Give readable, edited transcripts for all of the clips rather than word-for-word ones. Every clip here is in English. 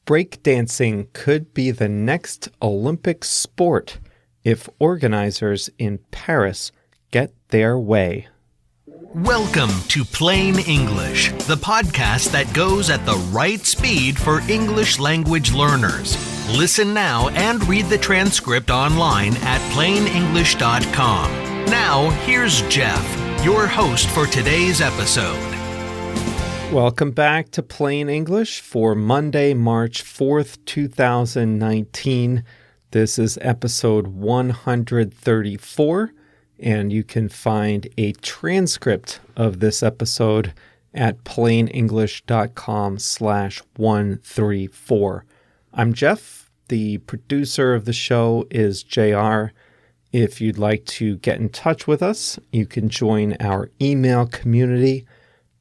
Breakdancing could be the next Olympic sport if organizers in Paris get their way. Welcome to Plain English, the podcast that goes at the right speed for English language learners. Listen now and read the transcript online at plainenglish.com. Now, here's Jeff, your host for today's episode. Welcome back to Plain English for Monday, March 4th, 2019. This is episode 134, and you can find a transcript of this episode at plainenglish.com/134. I'm Jeff. The producer of the show is JR. If you'd like to get in touch with us, you can join our email community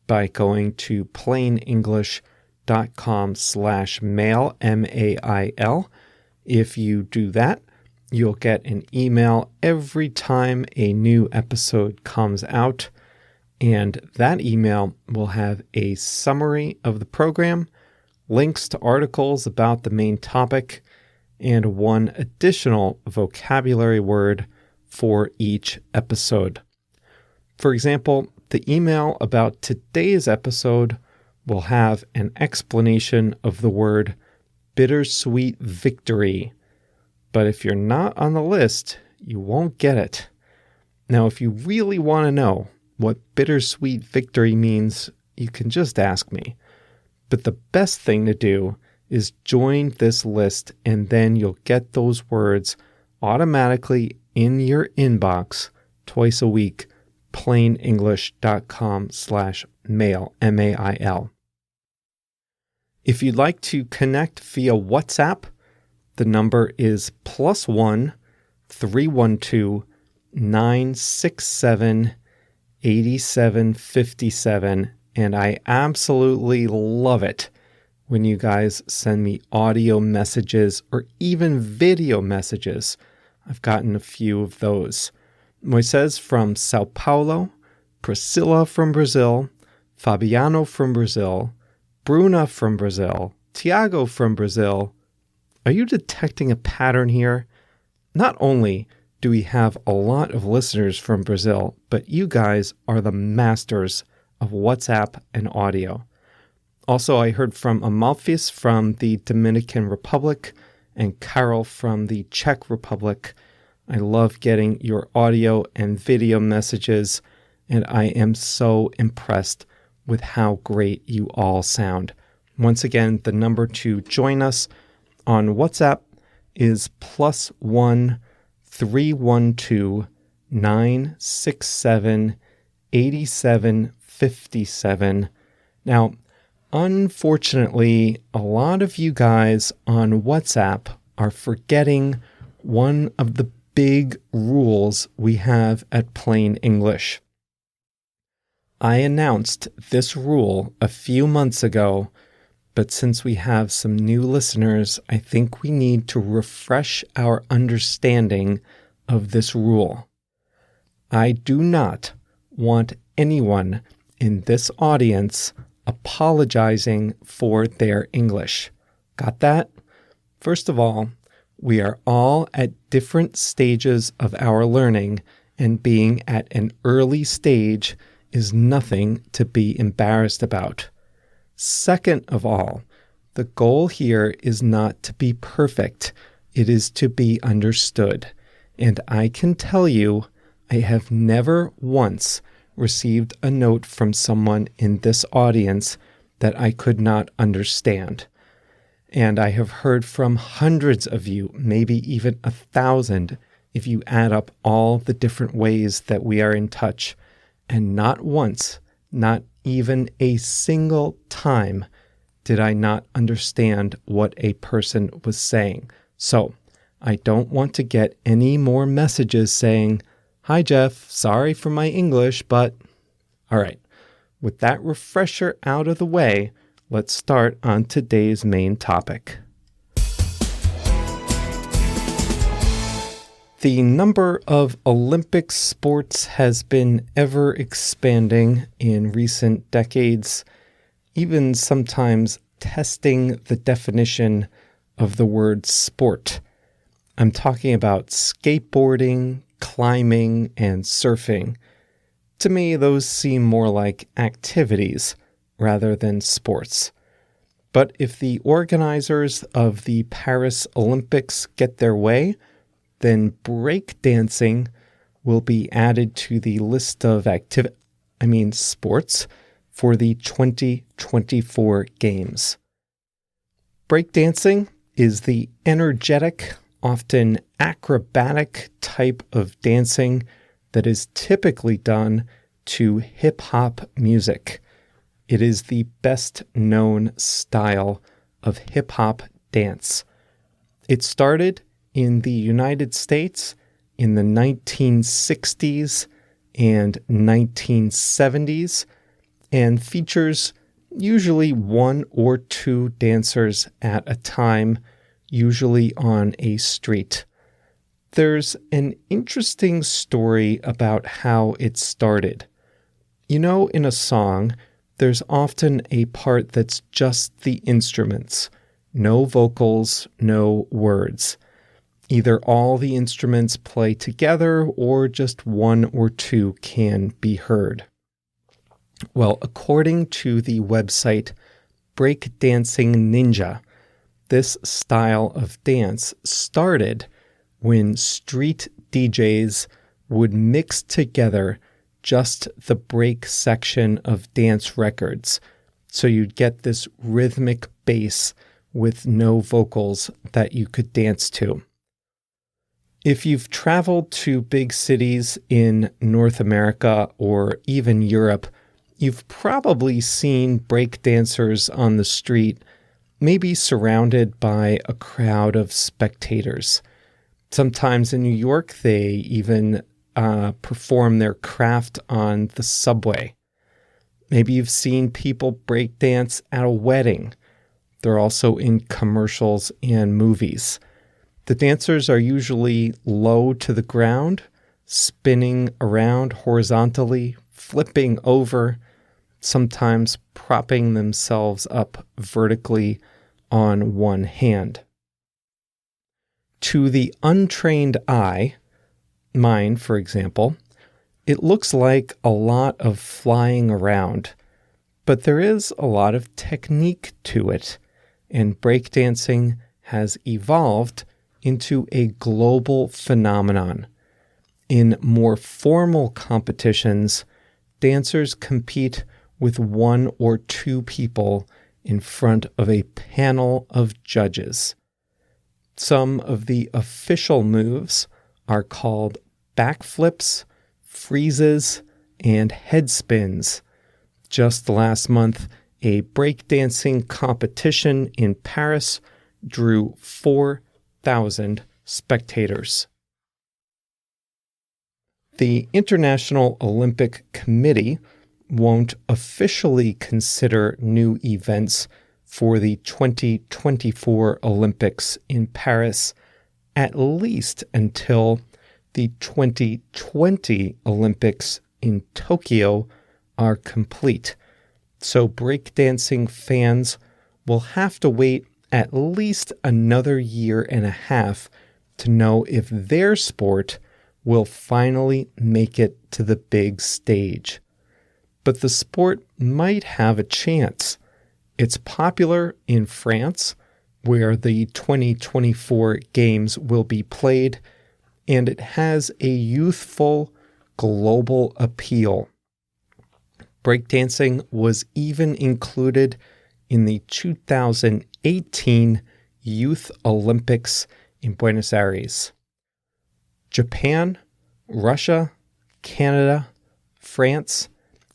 by going to plainenglish.com/mail, M-A-I-L. If you do that, you'll get an email every time a new episode comes out, and that email will have a summary of the program, links to articles about the main topic, and one additional vocabulary word for each episode. For example, the email about today's episode will have an explanation of the word bittersweet victory. But if you're not on the list, you won't get it. Now, if you really want to know what bittersweet victory means, you can just ask me. But the best thing to do is join this list, and then you'll get those words automatically in your inbox twice a week. plainenglish.com/mail, M-A-I-L. If you'd like to connect via WhatsApp, the number is +1 312 967 8757, and I absolutely love it when you guys send me audio messages or even video messages. I've gotten a few of those. Moises from Sao Paulo, Priscilla from Brazil, Fabiano from Brazil, Bruna from Brazil, Tiago from Brazil. Are you detecting a pattern here? Not only do we have a lot of listeners from Brazil, but you guys are the masters of WhatsApp and audio. Also, I heard from Amalfis from the Dominican Republic and Carol from the Czech Republic. I love getting your audio and video messages, and I am so impressed with how great you all sound. Once again, the number to join us on WhatsApp is +1 312 967 8757. Now, unfortunately, a lot of you guys on WhatsApp are forgetting one of the big rules we have at Plain English. I announced this rule a few months ago, but since we have some new listeners, I think we need to refresh our understanding of this rule. I do not want anyone in this audience apologizing for their English. Got that? First of all, we are all at different stages of our learning, and being at an early stage is nothing to be embarrassed about. Second of all, the goal here is not to be perfect. It is to be understood. And I can tell you, I have never once received a note from someone in this audience that I could not understand. And I have heard from hundreds of you, maybe even 1,000, if you add up all the different ways that we are in touch. And not once, not even a single time, did I not understand what a person was saying. So I don't want to get any more messages saying, "Hi, Jeff, sorry for my English, but..." All right, with that refresher out of the way, let's start on today's main topic. The number of Olympic sports has been ever expanding in recent decades, even sometimes testing the definition of the word sport. I'm talking about skateboarding, climbing, and surfing. To me, those seem more like activities rather than sports. But if the organizers of the Paris Olympics get their way, then breakdancing will be added to the list of sports for the 2024 games. Breakdancing is the energetic, often acrobatic type of dancing that is typically done to hip-hop music. It is the best-known style of hip-hop dance. It started in the United States in the 1960s and 1970s and features usually one or two dancers at a time, usually on a street. There's an interesting story about how it started. You know, in a song, there's often a part that's just the instruments. No vocals, no words. Either all the instruments play together or just one or two can be heard. Well, according to the website Breakdancing Ninja, this style of dance started when street DJs would mix together just the break section of dance records. So you'd get this rhythmic bass with no vocals that you could dance to. If you've traveled to big cities in North America or even Europe, you've probably seen break dancers on the street, maybe surrounded by a crowd of spectators. Sometimes in New York, they even perform their craft on the subway. Maybe you've seen people breakdance at a wedding. They're also in commercials and movies. The dancers are usually low to the ground, spinning around horizontally, flipping over, sometimes propping themselves up vertically on one hand. To the untrained eye, mine, for example, it looks like a lot of flying around, but there is a lot of technique to it, and breakdancing has evolved into a global phenomenon. In more formal competitions, dancers compete with one or two people in front of a panel of judges. Some of the official moves are called backflips, freezes, and head spins. Just last month, a breakdancing competition in Paris drew 4,000 spectators. The International Olympic Committee won't officially consider new events for the 2024 Olympics in Paris, at least until the 2020 Olympics in Tokyo are complete. So breakdancing fans will have to wait at least another year and a half to know if their sport will finally make it to the big stage. But the sport might have a chance. It's popular in France, where the 2024 games will be played, and it has a youthful global appeal. Breakdancing was even included in the 2018 Youth Olympics in Buenos Aires. Japan, Russia, Canada, France,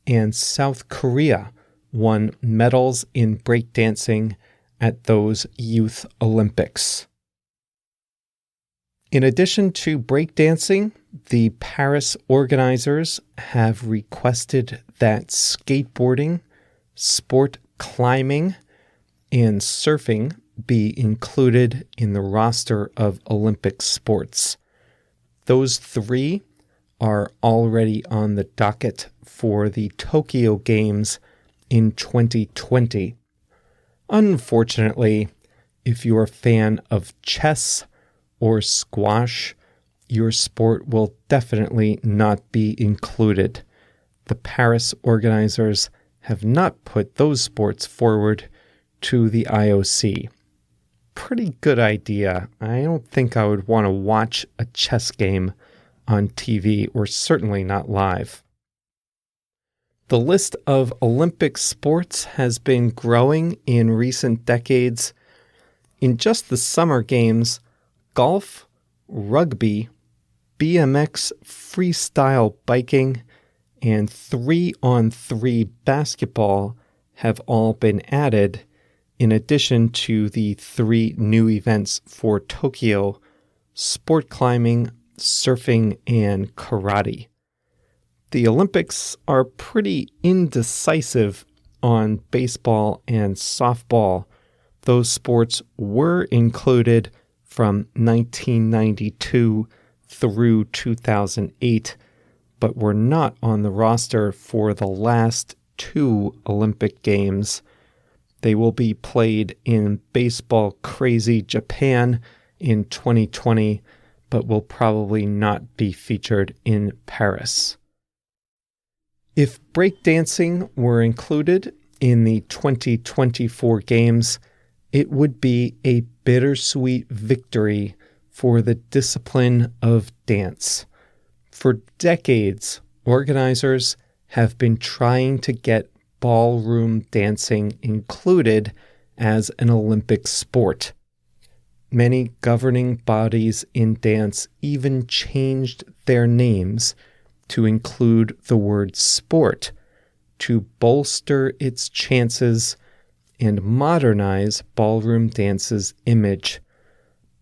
and South Korea won medals in breakdancing at those Youth Olympics. In addition to breakdancing, the Paris organizers have requested that skateboarding, sport climbing, and surfing be included in the roster of Olympic sports. Those three are already on the docket for the Tokyo Games in 2020. Unfortunately, if you're a fan of chess or squash, your sport will definitely not be included. The Paris organizers have not put those sports forward to the IOC. Pretty good idea. I don't think I would want to watch a chess game on TV, or certainly not live. The list of Olympic sports has been growing in recent decades. In just the Summer Games, golf, rugby, BMX freestyle biking, and 3-on-3 basketball have all been added, in addition to the 3 new events for Tokyo: sport climbing, surfing, and karate. The Olympics are pretty indecisive on baseball and softball. Those sports were included from 1992 through 2008, but were not on the roster for the last 2 Olympic Games. They will be played in baseball crazy Japan in 2020, but will probably not be featured in Paris. If breakdancing were included in the 2024 Games, it would be a bittersweet victory for the discipline of dance. For decades, organizers have been trying to get ballroom dancing included as an Olympic sport. Many governing bodies in dance even changed their names to include the word sport to bolster its chances and modernize ballroom dance's image.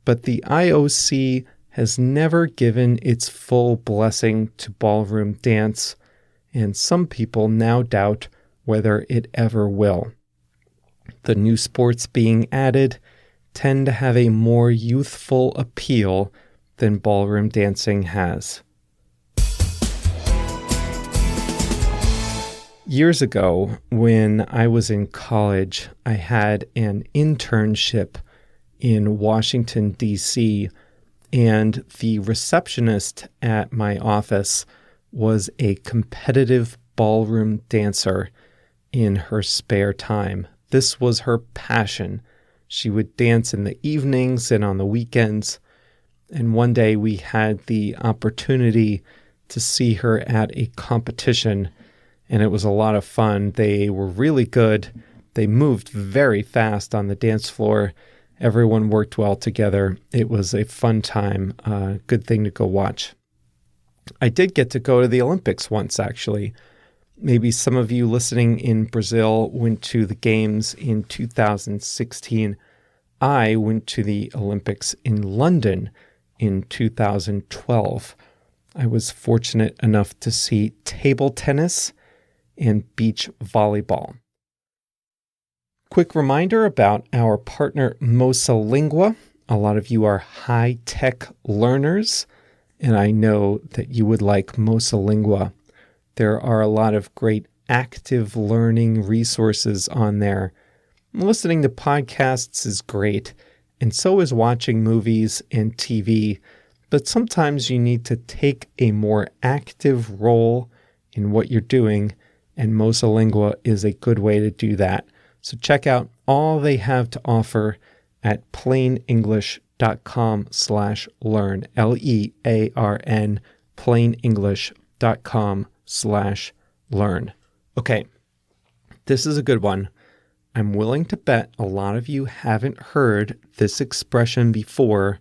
But the IOC has never given its full blessing to ballroom dance, and some people now doubt whether it ever will. The new sports being added tend to have a more youthful appeal than ballroom dancing has. Years ago, when I was in college, I had an internship in Washington, D.C., and the receptionist at my office was a competitive ballroom dancer in her spare time. This was her passion. She would dance in the evenings and on the weekends. And one day we had the opportunity to see her at a competition, and it was a lot of fun. They were really good. They moved very fast on the dance floor. Everyone worked well together. It was a fun time, good thing to go watch. I did get to go to the Olympics once, actually. Maybe some of you listening in Brazil went to the Games in 2016. I went to the Olympics in London in 2012. I was fortunate enough to see table tennis and beach volleyball. Quick reminder about our partner Mosalingua. A lot of you are high-tech learners, and I know that you would like Mosalingua. There are a lot of great active learning resources on there. Listening to podcasts is great, and so is watching movies and TV, but sometimes you need to take a more active role in what you're doing, and Mosalingua is a good way to do that. So check out all they have to offer at plainenglish.com/learn, LEARN, plainenglish.com/learn. Okay, this is a good one. I'm willing to bet a lot of you haven't heard this expression before,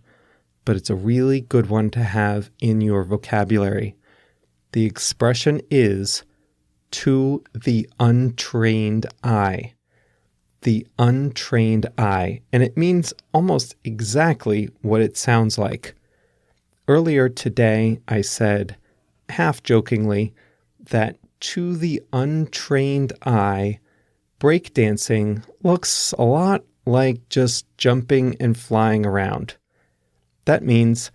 but it's a really good one to have in your vocabulary. The expression is to the untrained eye. The untrained eye, and it means almost exactly what it sounds like. Earlier today, I said, half jokingly, that to the untrained eye, breakdancing looks a lot like just jumping and flying around. That means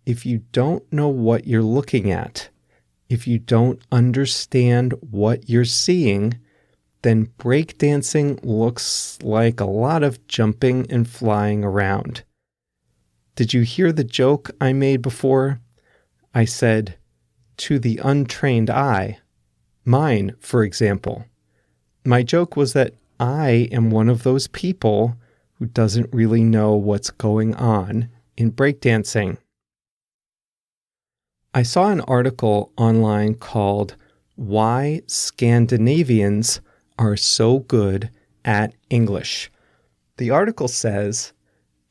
if you don't know what you're looking at, if you don't understand what you're seeing, then breakdancing looks like a lot of jumping and flying around. Did you hear the joke I made before? I said, to the untrained eye. Mine, for example. My joke was that I am one of those people who doesn't really know what's going on in breakdancing. I saw an article online called Why Scandinavians Are So Good at English. The article says,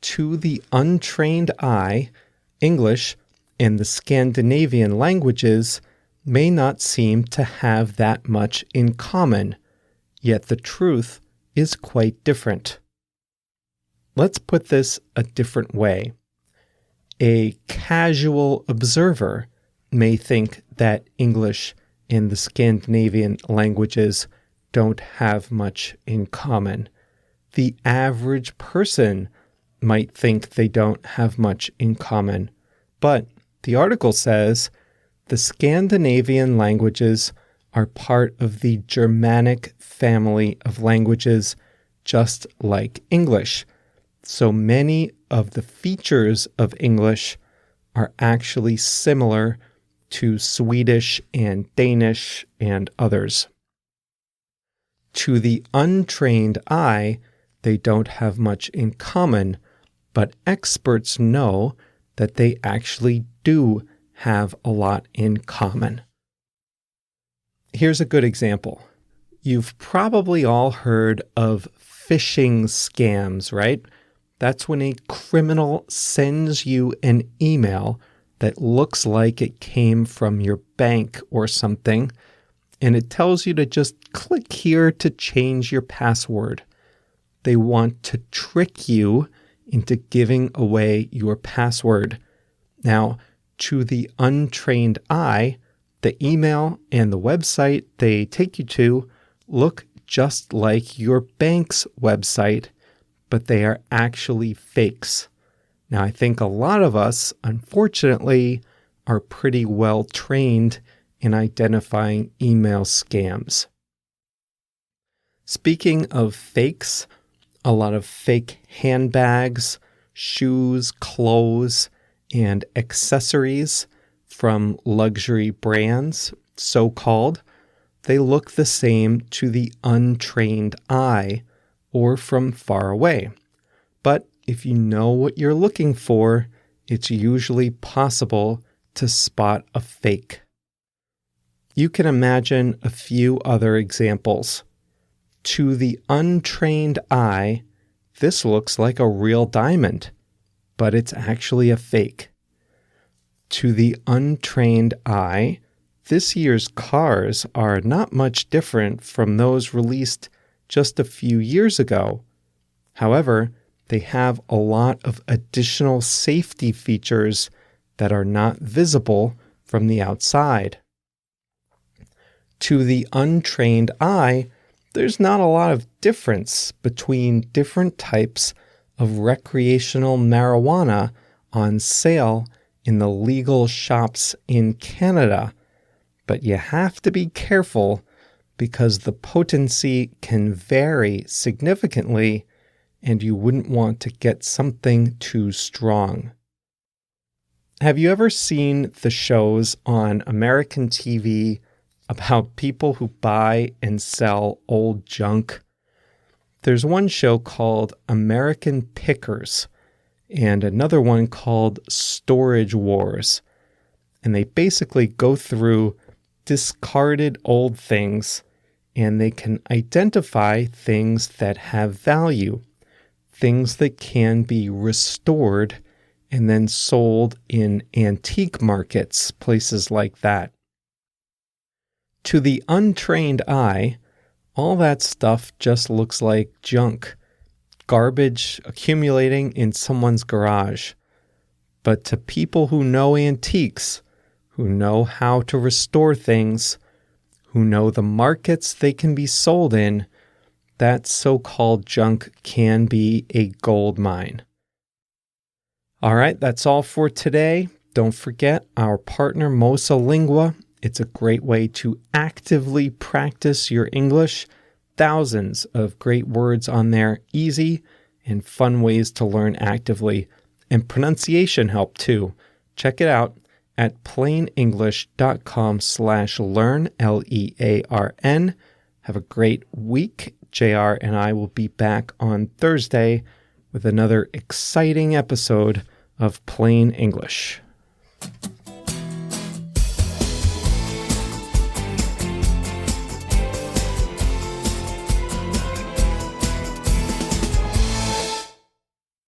to the untrained eye, English and the Scandinavian languages may not seem to have that much in common, yet the truth is quite different. Let's put this a different way. A casual observer may think that English and the Scandinavian languages don't have much in common. The average person might think they don't have much in common. But the article says the Scandinavian languages are part of the Germanic family of languages, just like English. So many of the features of English are actually similar to Swedish and Danish and others. To the untrained eye, they don't have much in common, but experts know that they actually do have a lot in common. Here's a good example. You've probably all heard of phishing scams, right? That's when a criminal sends you an email that looks like it came from your bank or something, and it tells you to just click here to change your password. They want to trick you into giving away your password. Now, to the untrained eye, the email and the website they take you to look just like your bank's website, but they are actually fakes. Now, I think a lot of us, unfortunately, are pretty well trained in identifying email scams. Speaking of fakes, a lot of fake handbags, shoes, clothes, and accessories from luxury brands, so-called, they look the same to the untrained eye or from far away. But if you know what you're looking for, it's usually possible to spot a fake. You can imagine a few other examples. To the untrained eye, this looks like a real diamond, but it's actually a fake. To the untrained eye, this year's cars are not much different from those released just a few years ago. However, they have a lot of additional safety features that are not visible from the outside. To the untrained eye, there's not a lot of difference between different types of recreational marijuana on sale in the legal shops in Canada, but you have to be careful because the potency can vary significantly and you wouldn't want to get something too strong. Have you ever seen the shows on American TV about people who buy and sell old junk? There's one show called American Pickers and another one called Storage Wars. And they basically go through discarded old things and they can identify things that have value, things that can be restored and then sold in antique markets, places like that. To the untrained eye, all that stuff just looks like junk, garbage accumulating in someone's garage. But to people who know antiques, who know how to restore things, who know the markets they can be sold in, that so-called junk can be a gold mine. All right, that's all for today. Don't forget our partner Você Lingua. It's a great way to actively practice your English thousands of great words on there, easy and fun ways to learn actively, and pronunciation help too. Check it out at plainenglish.com/learn, Learn. Have a great week. JR and I will be back on Thursday with another exciting episode of Plain English.